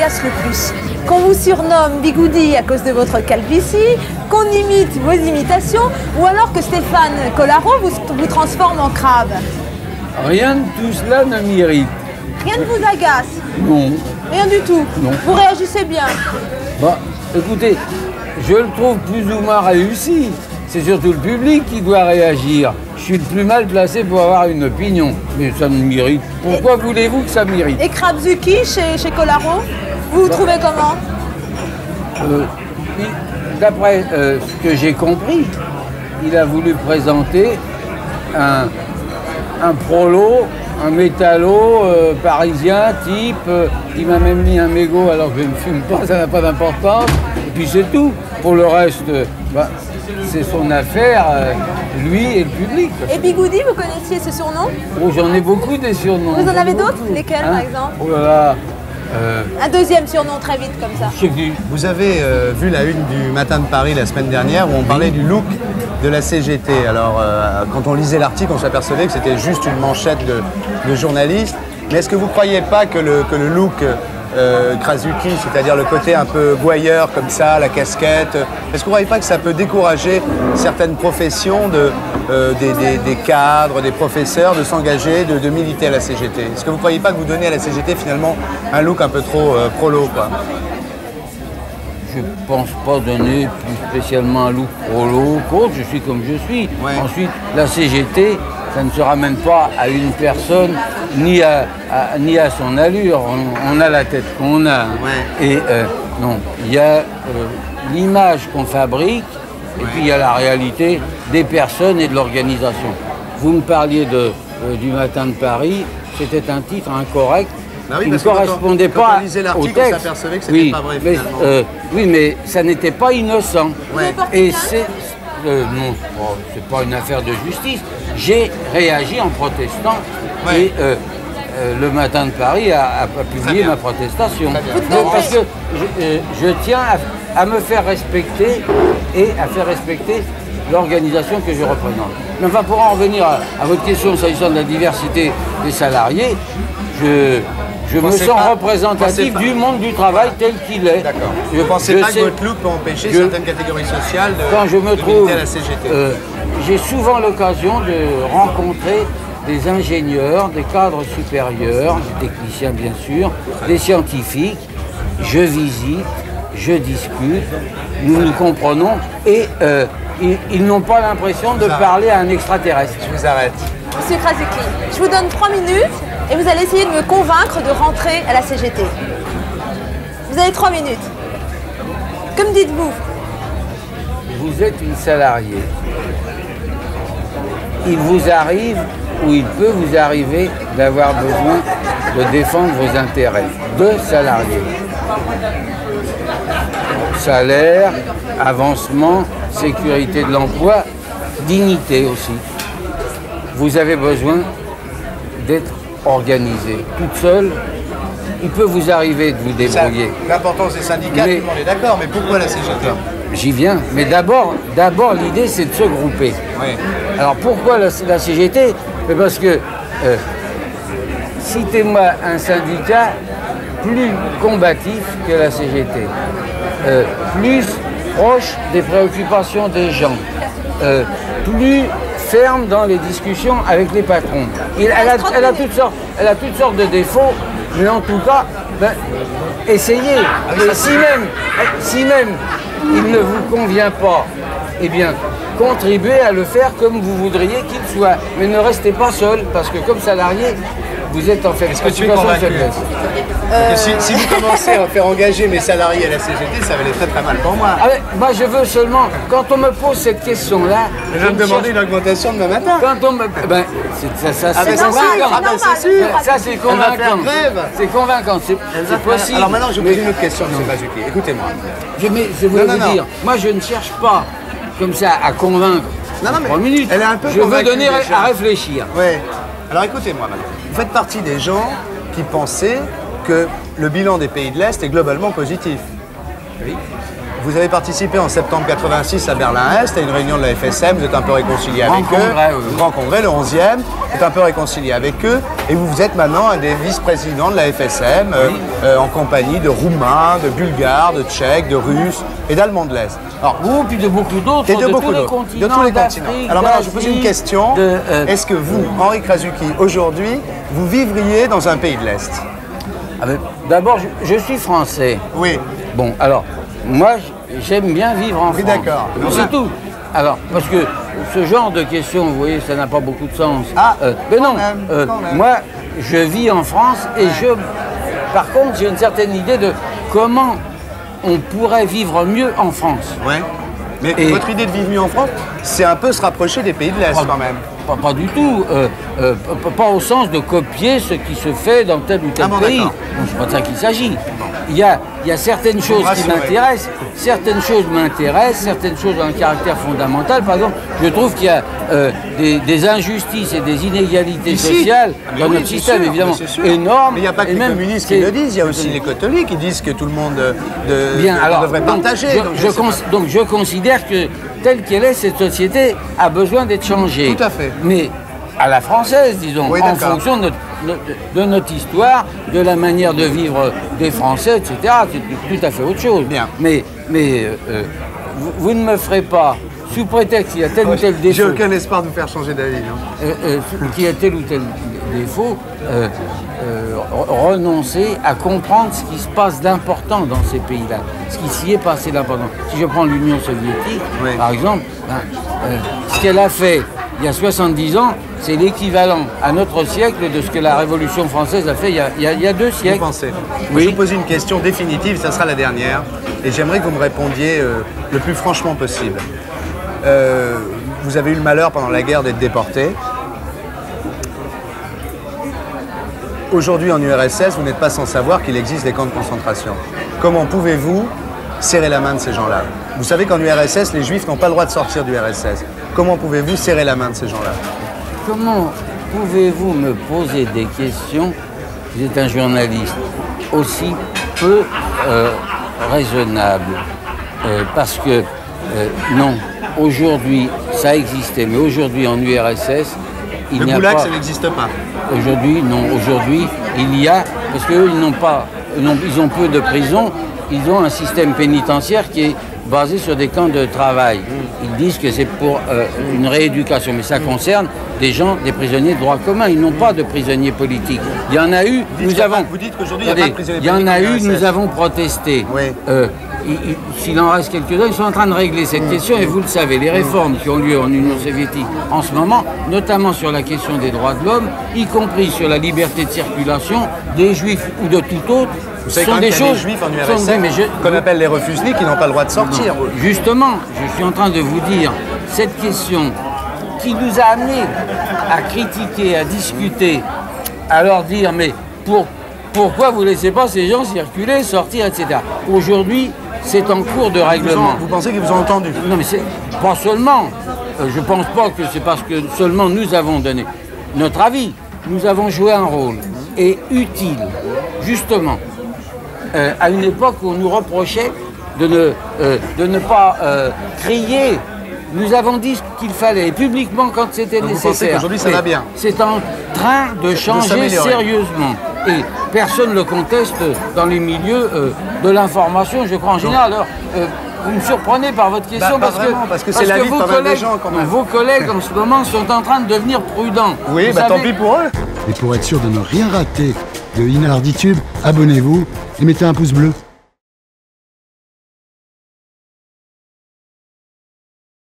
agace le plus? Qu'on vous surnomme Bigoudi à cause de votre calvitie, qu'on imite vos imitations, ou alors que Stéphane Collaro vous transforme en crabe? Rien de tout cela ne m'irrite. Rien ne vous agace? Non. Rien du tout? Non. Vous réagissez bien? Bah, écoutez, je le trouve plus ou moins réussi. C'est surtout le public qui doit réagir. Je suis le plus mal placé pour avoir une opinion. Mais ça me m'irrite. Pourquoi voulez-vous que ça m'irrite? Et Krabzuki chez Collaro, vous vous trouvez comment? D'après ce que j'ai compris, il a voulu présenter un prolo, un métallo parisien type, il m'a même mis un mégot alors que je ne fume pas, ça n'a pas d'importance. Et puis c'est tout. Pour le reste, bah, c'est son affaire, lui et le public. Et Bigoudi, vous connaissiez ce surnom? Oh, j'en ai beaucoup des surnoms. Vous en avez d'autres? Lesquels, par exemple? Oh là là. Un deuxième surnom très vite comme ça. Vous avez vu la une du Matin de Paris la semaine dernière où on parlait du look de la CGT. Alors, quand on lisait l'article, on s'apercevait que c'était juste une manchette de journaliste. Mais est-ce que vous ne croyez pas que le look Krasuki, c'est-à-dire le côté un peu gouailleur comme ça, la casquette, est-ce que vous ne croyez pas que ça peut décourager certaines professions, des cadres, des professeurs, de s'engager, de militer à la CGT? Est-ce que vous ne croyez pas que vous donnez à la CGT finalement un look un peu trop prolo, quoi? Je ne pense pas donner plus spécialement un look prolo qu'autre, je suis comme je suis. Ouais. Ensuite, la CGT, ça ne se ramène pas à une personne ni à son allure. On a la tête qu'on a. Ouais. Et non, il y a l'image qu'on fabrique et puis il y a la réalité des personnes et de l'organisation. Vous me parliez du Matin de Paris, c'était un titre incorrect. Bah oui, qui ne correspondait quand pas on lisait au l'article, texte. on s'apercevait que c'était pas vrai finalement. Oui, mais ça n'était pas innocent. Ouais. Et c'est... non, c'est pas une affaire de justice. J'ai réagi en protestant Ouais. et le Matin de Paris a publié ma protestation. Parce que je tiens à me faire respecter et à faire respecter l'organisation que je représente. Mais enfin, pour en revenir à votre question s'agissant de la diversité des salariés, je me sens représentatif du monde du travail tel qu'il est. D'accord. Vous ne pensez pas que votre look peut empêcher certaines catégories sociales de militer à la CGT? J'ai souvent l'occasion de rencontrer des ingénieurs, des cadres supérieurs, des techniciens bien sûr, des scientifiques. Je visite, je discute, nous nous comprenons et ils n'ont pas l'impression de parler à un extraterrestre. Je vous arrête. Monsieur Krasuki, je vous donne 3 minutes et vous allez essayer de me convaincre de rentrer à la CGT. Vous avez 3 minutes. Que me dites-vous? Vous êtes une salariée. Il vous arrive ou il peut vous arriver d'avoir besoin de défendre vos intérêts de salariés. Salaire, avancement, sécurité de l'emploi, dignité aussi. Vous avez besoin d'être organisé. Toute seule, il peut vous arriver de vous débrouiller. L'importance des syndicats, tout le monde est d'accord, mais pourquoi la CGT? J'y viens, mais d'abord l'idée c'est de se grouper. Oui. Alors pourquoi la CGT? Parce que citez-moi un syndicat plus combatif que la CGT, plus proche des préoccupations des gens, plus ferme dans les discussions avec les patrons. Elle a toutes sortes de défauts, mais en tout cas, essayez. Et si même il ne vous convient pas, eh bien, contribuez à le faire comme vous voudriez qu'il soit. Mais ne restez pas seul, parce que comme salarié, vous êtes en fait... Est-ce que tu es convaincu? Si vous commencez à faire engager mes salariés à la CGT, ça va aller très très mal pour moi. Ah ouais, moi je veux seulement, quand on me pose cette question-là... Je vais me demander une augmentation demain matin. Quand on me... ça c'est convaincant. C'est sûr. Ça c'est convaincant. C'est convaincant, c'est possible. Alors maintenant je vous pose une autre question, M. Krasuki. Écoutez-moi. Je voulais vous dire, moi je ne cherche pas comme ça à convaincre en 3 minutes. Elle est un peu je veux donner à réfléchir. Oui. Alors écoutez-moi maintenant. Vous faites partie des gens qui pensaient que le bilan des pays de l'Est est globalement positif. Oui. Vous avez participé en septembre 86 à Berlin-Est à une réunion de la FSM, vous êtes un peu réconcilié avec eux. Grand congrès, le 11e, vous êtes un peu réconcilié avec eux et vous êtes maintenant un des vice-présidents de la FSM en compagnie de Roumains, de Bulgares, de Tchèques, de Russes et d'Allemands de l'Est. Alors, vous, puis de beaucoup d'autres, de tous les continents. Alors maintenant, je vous pose une question. Est-ce que vous, Henri Krasuki, aujourd'hui, vous vivriez dans un pays de l'Est? D'abord, je suis français. Oui. Bon, alors, moi, j'aime bien vivre en France. Oui, d'accord. C'est tout. Alors, parce que ce genre de questions, vous voyez, ça n'a pas beaucoup de sens. Mais non, moi, je vis en France et par contre, j'ai une certaine idée de comment on pourrait vivre mieux en France. Ouais. Mais votre idée de vivre mieux en France, c'est un peu se rapprocher des pays de l'Est quand même. Pas du tout. Pas au sens de copier ce qui se fait dans tel ou tel pays. C'est pas de ça qu'il s'agit. Il y a certaines choses qui m'intéressent, certaines choses ont un caractère fondamental. Par exemple, je trouve qu'il y a des injustices et des inégalités sociales dans notre système, évidemment, énormes. Mais il n'y a pas que les communistes qui le disent, il y a aussi les catholiques qui disent que tout le monde devrait partager. Donc je considère que telle qu'elle est, cette société a besoin d'être changée. Tout à fait. Mais à la française, disons, en fonction de notre histoire, de la manière de vivre des Français, etc. C'est tout à fait autre chose. Bien. Mais vous ne me ferez pas, sous prétexte qu'il y a tel ou tel défaut... J'ai aucun espoir de vous faire changer d'avis. Qu'il y a tel ou tel défaut, renoncer à comprendre ce qui se passe d'important dans ces pays-là, ce qui s'y est passé d'important. Si je prends l'Union soviétique, par exemple, ce qu'elle a fait il y a 70 ans, c'est l'équivalent à notre siècle de ce que la Révolution française a fait il y a 2 siècles. Vous pensez? Oui. Je vous pose une question définitive, ça sera la dernière, et j'aimerais que vous me répondiez le plus franchement possible. Vous avez eu le malheur pendant la guerre d'être déporté. Aujourd'hui en URSS, vous n'êtes pas sans savoir qu'il existe des camps de concentration. Comment pouvez-vous serrer la main de ces gens-là? Vous savez qu'en URSS, les Juifs n'ont pas le droit de sortir du RSS. Comment pouvez-vous serrer la main de ces gens-là? Comment pouvez-vous me poser des questions? Vous êtes un journaliste aussi peu raisonnable. Parce que non, aujourd'hui, ça existait, mais aujourd'hui en URSS, il n'y a pas... Le goulag, ça n'existe pas. Aujourd'hui, non. Aujourd'hui, il y a... Parce qu'eux, ils ont peu de prisons, ils ont un système pénitentiaire qui est basé sur des camps de travail. Ils disent que c'est pour une rééducation, mais ça concerne des gens, des prisonniers de droit commun. Ils n'ont pas de prisonniers politiques. Il y en a eu, nous avons... Vous dites qu'aujourd'hui, il n'y a pas de prisonniers politiques. Il y en a eu, nous avons avons protesté. Oui. S'il en reste quelques-uns, ils sont en train de régler cette question et vous le savez, les réformes qui ont lieu en Union soviétique en ce moment, notamment sur la question des droits de l'homme, y compris sur la liberté de circulation, des juifs ou de tout autre, vous savez sont des choses juifs en URSS qu'on appelle les refusniks qui n'ont pas le droit de sortir. Non, justement, je suis en train de vous dire, cette question qui nous a amenés à critiquer, à discuter, à leur dire mais pourquoi vous ne laissez pas ces gens circuler, sortir, etc. Aujourd'hui, c'est en cours de règlement. Vous pensez qu'ils vous ont entendu? Non, mais c'est pas seulement. Je ne pense pas que c'est parce que seulement nous avons donné notre avis. Nous avons joué un rôle et utile, justement, à une époque où on nous reprochait de ne pas crier. Nous avons dit ce qu'il fallait, et publiquement quand c'était nécessaire. Vous pensez qu'aujourd'hui ça va bien? C'est en train de changer sérieusement. Et personne ne le conteste dans les milieux de l'information, je crois en général. Alors, vous me surprenez par votre question parce que c'est la vie de pas mal de gens quand même. Vos collègues en ce moment sont en train de devenir prudents. Oui, tant pis pour eux. Et pour être sûr de ne rien rater de Inarditube, abonnez-vous et mettez un pouce bleu.